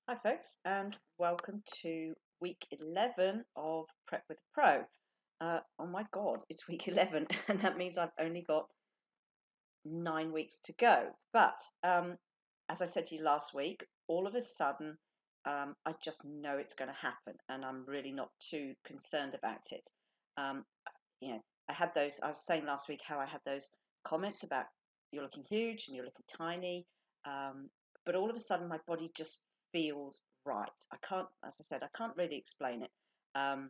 Hi, folks, and welcome to week 11 of Prep with a Pro. Oh my God, it's week 11, and that means I've only got 9 weeks to go. But as I said to you last week, all of a sudden, I just know it's going to happen, and I'm really not too concerned about it. Um, you know, I was saying last week how I had those comments about you're looking huge and you're looking tiny. Um, but all of a sudden, my body just feels right. As I said, I can't really explain it, um,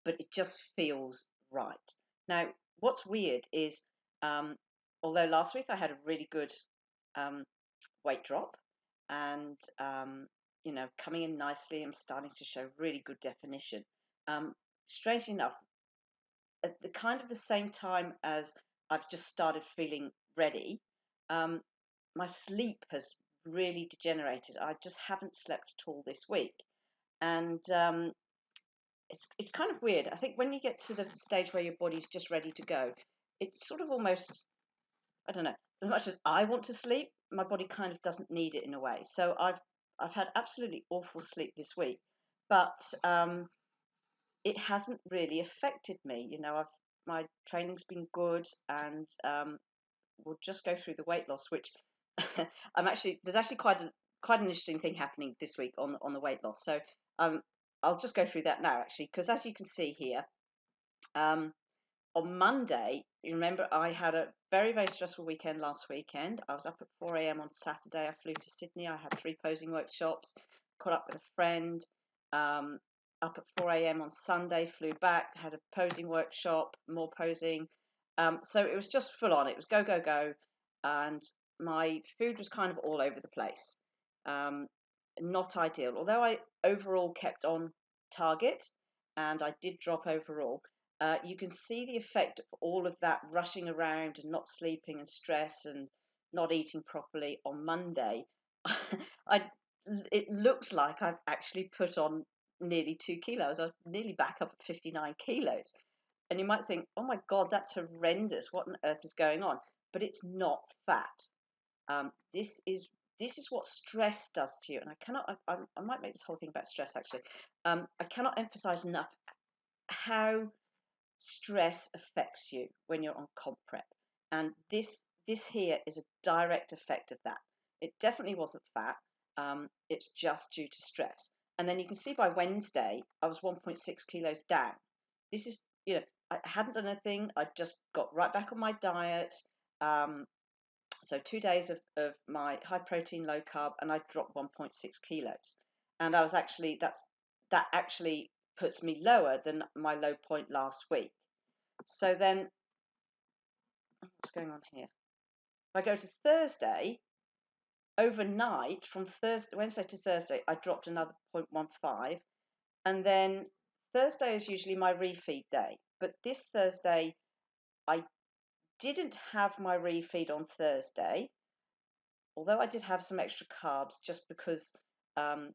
but it just feels right. Now, what's weird is, um, although last week I had a really good um, weight drop, and coming in nicely, I'm starting to show really good definition. Um, Strangely enough, at the same time as I've just started feeling ready, um, my sleep has really degenerated. I just haven't slept at all this week, and it's kind of weird. I think when you get to the stage where your body's just ready to go, it's sort of almost, I don't know. As much as I want to sleep, my body kind of doesn't need it in a way. So I've had absolutely awful sleep this week, but it hasn't really affected me. My training's been good, and we'll just go through the weight loss, which there's actually quite an interesting thing happening this week on the weight loss. So um, I'll just go through that now, actually, because as you can see here, um, on Monday, you remember I had a very, very stressful weekend last weekend. I was up at 4 a.m. on Saturday. I flew to Sydney. I had 3 posing workshops, caught up with a friend. Um, Up at 4 a.m. on Sunday, flew back, had a posing workshop, more posing. So it was just full on. It was go, go, go. And my food was kind of all over the place. Um, Not ideal. Although I overall kept on target and I did drop overall, you can see the effect of all of that rushing around and not sleeping and stress and not eating properly on Monday. I, it looks like I've actually put on nearly 2 kilos. I was nearly back up at 59 kilos. And you might think, oh my God, that's horrendous. What on earth is going on? But it's not fat. Um, this is this is what stress does to you. And I might make this whole thing about stress actually. I cannot emphasize enough how stress affects you when you're on comp prep, and this here is a direct effect of that. It definitely wasn't fat. It's just due to stress. And then you can see by Wednesday I was 1.6 kilos down. This is, I hadn't done anything. I just got right back on my diet. So 2 days of my high protein, low carb, and I dropped 1.6 kilos. And that actually puts me lower than my low point last week. So then, what's going on here? If I go to Thursday, overnight from Wednesday to Thursday, I dropped another 0.15. And then Thursday is usually my refeed day. But this Thursday, I didn't have my refeed on Thursday, although I did have some extra carbs just because, um,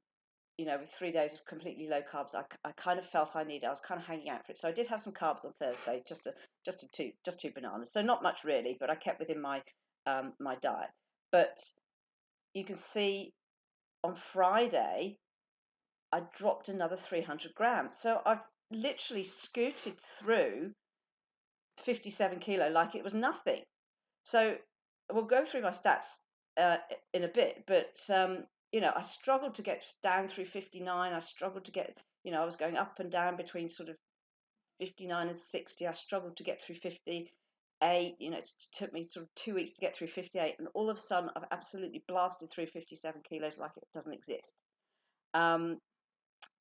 with 3 days of completely low carbs, I kind of felt I needed. I was kind of hanging out for it, so I did have some carbs on Thursday, just two bananas. So not much really, but I kept within my diet. But you can see on Friday I dropped another 300 grams. So I've literally scooted through 57 kilo like it was nothing. So we'll go through my stats uh, in a bit, but I struggled to get down through 59. I struggled to get, I was going up and down between sort of 59 and 60. I struggled to get through 58. It took me sort of 2 weeks to get through 58, and all of a sudden I've absolutely blasted through 57 kilos like it doesn't exist. And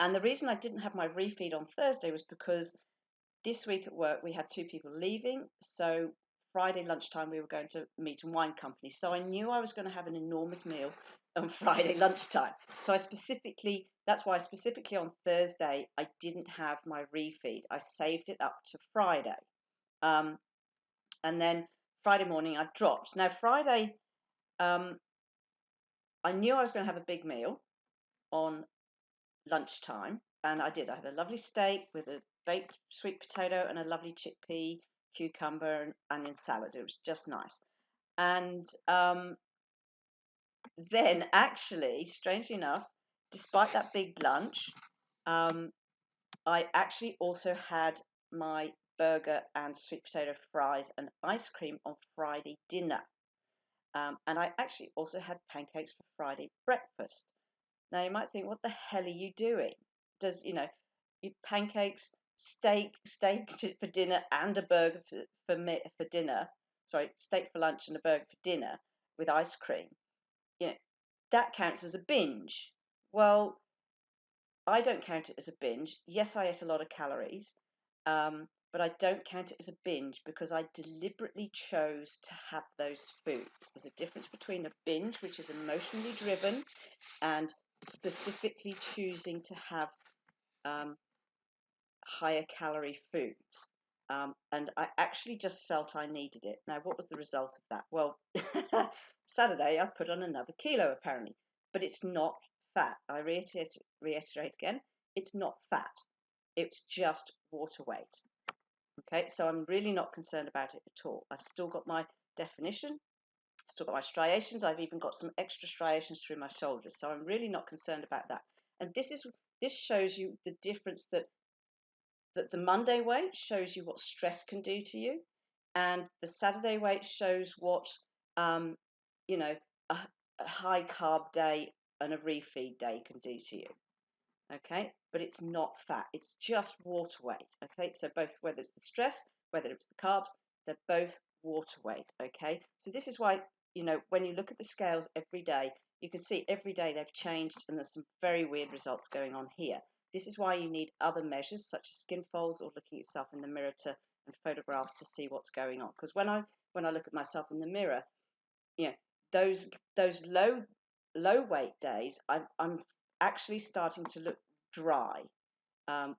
the reason I didn't have my refeed on Thursday was because this week at work we had two people leaving, so Friday lunchtime we were going to meat and wine company, so I knew I was going to have an enormous meal on Friday lunchtime. So that's why specifically on Thursday I didn't have my refeed. I saved it up to Friday, um, and then Friday morning I dropped. Now Friday, um, I knew I was going to have a big meal on lunchtime, and I did. I had a lovely steak with a baked sweet potato and a lovely chickpea, cucumber, and onion salad. It was just nice. And then, actually, strangely enough, despite that big lunch, I actually also had my burger and sweet potato fries and ice cream on Friday dinner. And I actually also had pancakes for Friday breakfast. Now you might think, what the hell are you doing? You pancakes, steak for dinner, and a burger for dinner. Sorry, steak for lunch and a burger for dinner with ice cream. You know, that counts as a binge. Well, I don't count it as a binge. Yes, I ate a lot of calories, but I don't count it as a binge because I deliberately chose to have those foods. There's a difference between a binge, which is emotionally driven, and specifically choosing to have um, higher calorie foods. And I actually just felt I needed it. Now, what was the result of that? Well, Saturday I put on another kilo apparently, but it's not fat. I reiterate again, it's not fat. It's just water weight. Okay, so I'm really not concerned about it at all. I've still got my definition, still got my striations. I've even got some extra striations through my shoulders, so I'm really not concerned about that. And this shows you the difference that the Monday weight shows you what stress can do to you, and the Saturday weight shows what um, you know a, a high carb day and a refeed day can do to you. Okay, but it's not fat, it's just water weight. Okay, so both, whether it's the stress, whether it's the carbs, they're both water weight. Okay, so this is why, when you look at the scales every day, you can see every day they've changed, and there's some very weird results going on here. This is why you need other measures such as skin folds or looking at yourself in the mirror and photographs to see what's going on. Because when I look at myself in the mirror, you know those low weight days, I'm actually starting to look dry,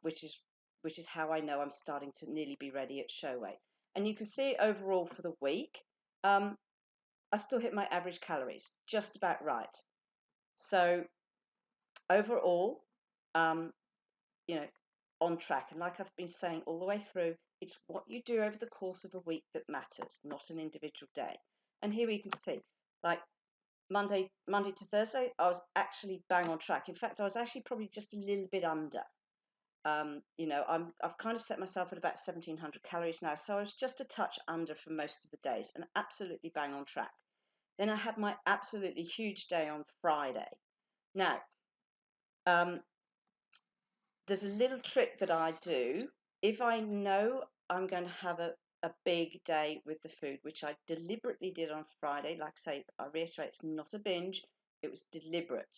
which is how I know I'm starting to nearly be ready at show weight. And you can see overall for the week, I still hit my average calories just about right. So overall, um, you know, on track. And like I've been saying all the way through, it's what you do over the course of a week that matters, not an individual day. And here we can see, like Monday to Thursday, I was actually bang on track. In fact, I was actually probably just a little bit under. I've kind of set myself at about 1,700 calories now, so I was just a touch under for most of the days, and absolutely bang on track. Then I had my absolutely huge day on Friday. Now, there's a little trick that I do. If I know I'm going to have a big day with the food, which I deliberately did on Friday, like I say, I reiterate, it's not a binge, it was deliberate.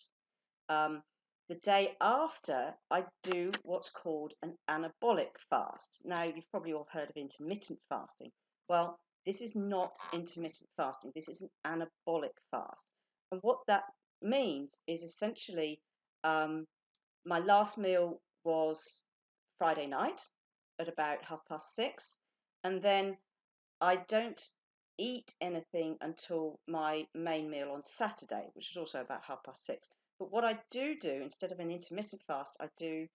The day after, I do what's called an anabolic fast. Now, you've probably all heard of intermittent fasting. Well, this is not intermittent fasting. This is an anabolic fast. And what that means is essentially my last meal was Friday night at about 6:30. And then I don't eat anything until my main meal on Saturday, which is also about 6:30. But what I do instead of an intermittent fast, I do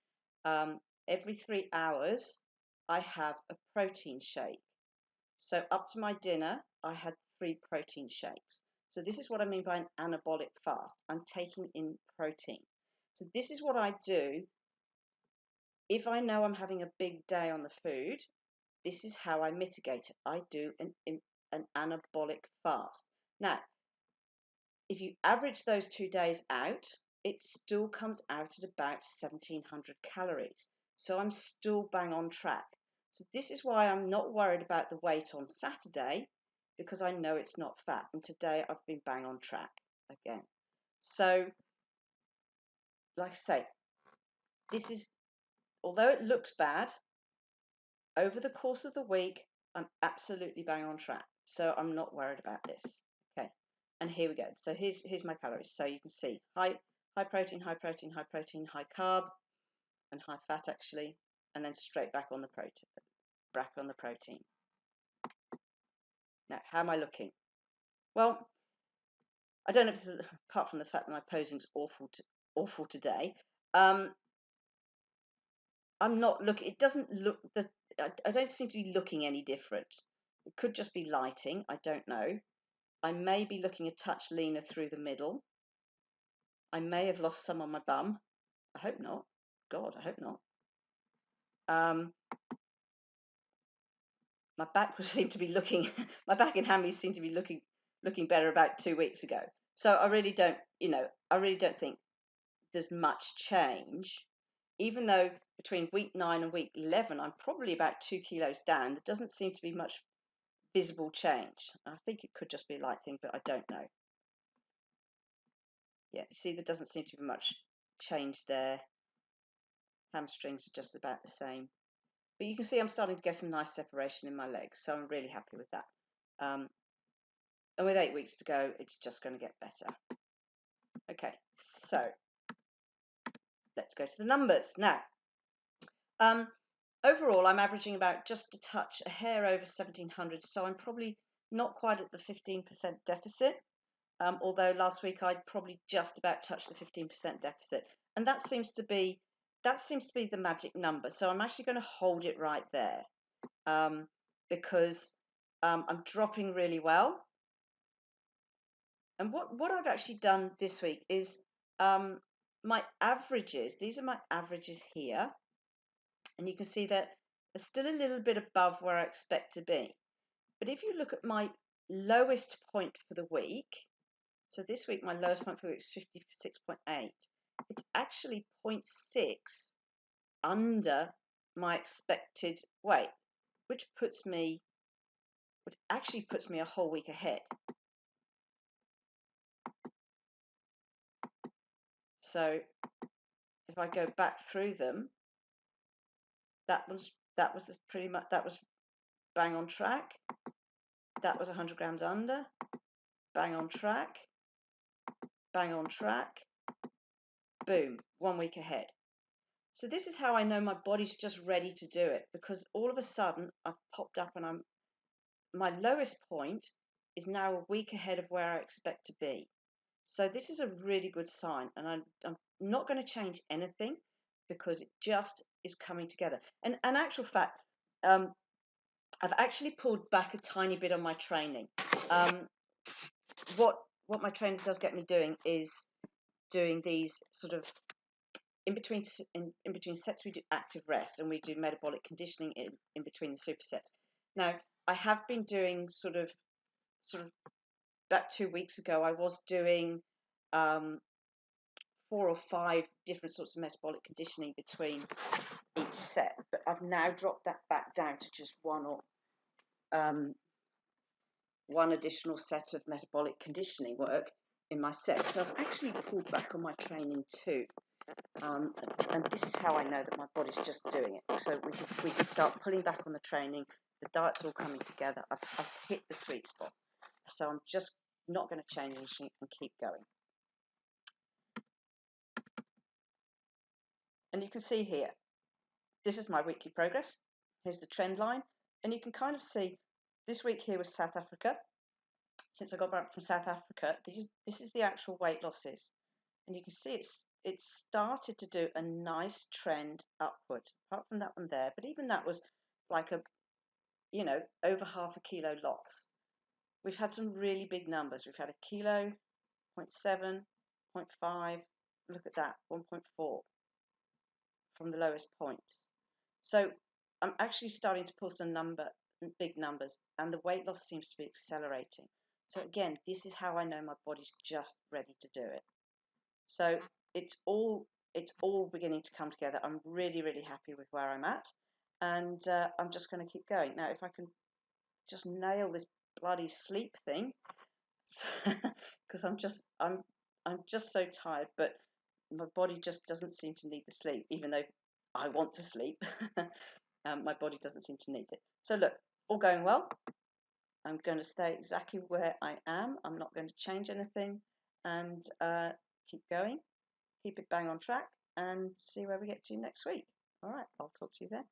every 3 hours, I have a protein shake. So up to my dinner, I had 3 protein shakes. So this is what I mean by an anabolic fast. I'm taking in protein. So this is what I do if I know I'm having a big day on the food. This is how I mitigate it. I do an anabolic fast. Now, if you average those 2 days out, it still comes out at about 1,700 calories. So I'm still bang on track. So this is why I'm not worried about the weight on Saturday, because I know it's not fat. And today I've been bang on track again. So, like I say, this is, although it looks bad, over the course of the week, I'm absolutely bang on track. So I'm not worried about this. Okay. And here we go. So here's my calories. So you can see high protein, high protein, high protein, high carb, and high fat actually, and then straight back on the protein. Now, how am I looking? Well, I don't know if this is, apart from the fact that my posing's awful today. I'm not looking. It doesn't look that. I don't seem to be looking any different. It could just be lighting. I don't know. I may be looking a touch leaner through the middle. I may have lost some on my bum. I hope not. God, I hope not. My back seemed to be looking, my back and hammies seemed to be looking better about 2 weeks ago. So I really don't, I really don't think there's much change. Even though between week 9 and week 11, I'm probably about 2 kilos down, there doesn't seem to be much visible change. I think it could just be a light thing, but I don't know. Yeah, you see, there doesn't seem to be much change there. Hamstrings are just about the same. But you can see I'm starting to get some nice separation in my legs, so I'm really happy with that. And with 8 weeks to go, it's just going to get better. Okay, so let's go to the numbers now. Overall, I'm averaging about just a hair over 1700, so I'm probably not quite at the 15% deficit, although last week I'd probably just about touched the 15% deficit, and that seems to be the magic number. So I'm actually going to hold it right there, because I'm dropping really well. And what I've actually done this week is my averages. These are my averages here. And you can see that they're still a little bit above where I expect to be. But if you look at my lowest point for the week, so this week my lowest point for the week is 56.8. It's actually 0.6 under my expected weight, which actually puts me a whole week ahead. So if I go back through them, that was bang on track. That was 100 grams under, bang on track, bang on track, boom, 1 week ahead. So this is how I know my body's just ready to do it, because all of a sudden I've popped up and my lowest point is now a week ahead of where I expect to be. So this is a really good sign, and I'm not going to change anything because it just is coming together. And in actual fact, I've actually pulled back a tiny bit on my training. What my trainer does get me doing is doing these sort of in between sets. We do active rest and we do metabolic conditioning in between the supersets. Now I have been doing sort of about 2 weeks ago, I was doing 4 or 5 different sorts of metabolic conditioning between each set, but I've now dropped that back down to just one additional set of metabolic conditioning work in my set. So I've actually pulled back on my training too, and this is how I know that my body's just doing it. So we can start pulling back on the training. The diet's all coming together. I've hit the sweet spot, so I'm just not going to change anything and keep going. And you can see here, this is my weekly progress. Here's the trend line, and you can kind of see this week here was South Africa. Since I got back from South Africa, this is the actual weight losses, and you can see it's started to do a nice trend upward, apart from that one there, but even that was like over half a kilo loss. We've had some really big numbers. We've had a kilo, 0.7, 0.5, look at that, 1.4 from the lowest points. So I'm actually starting to pull some big numbers, and the weight loss seems to be accelerating. So again, this is how I know my body's just ready to do it. So it's all beginning to come together. I'm really, really happy with where I'm at, and I'm just going to keep going. Now, if I can just nail this bloody sleep thing, because I'm just so tired, but my body just doesn't seem to need the sleep, even though I want to sleep. My body doesn't seem to need it. So look, all going well. I'm going to stay exactly where I am. I'm not going to change anything, and keep going, keep it bang on track, and see where we get to next week. All right, I'll talk to you then.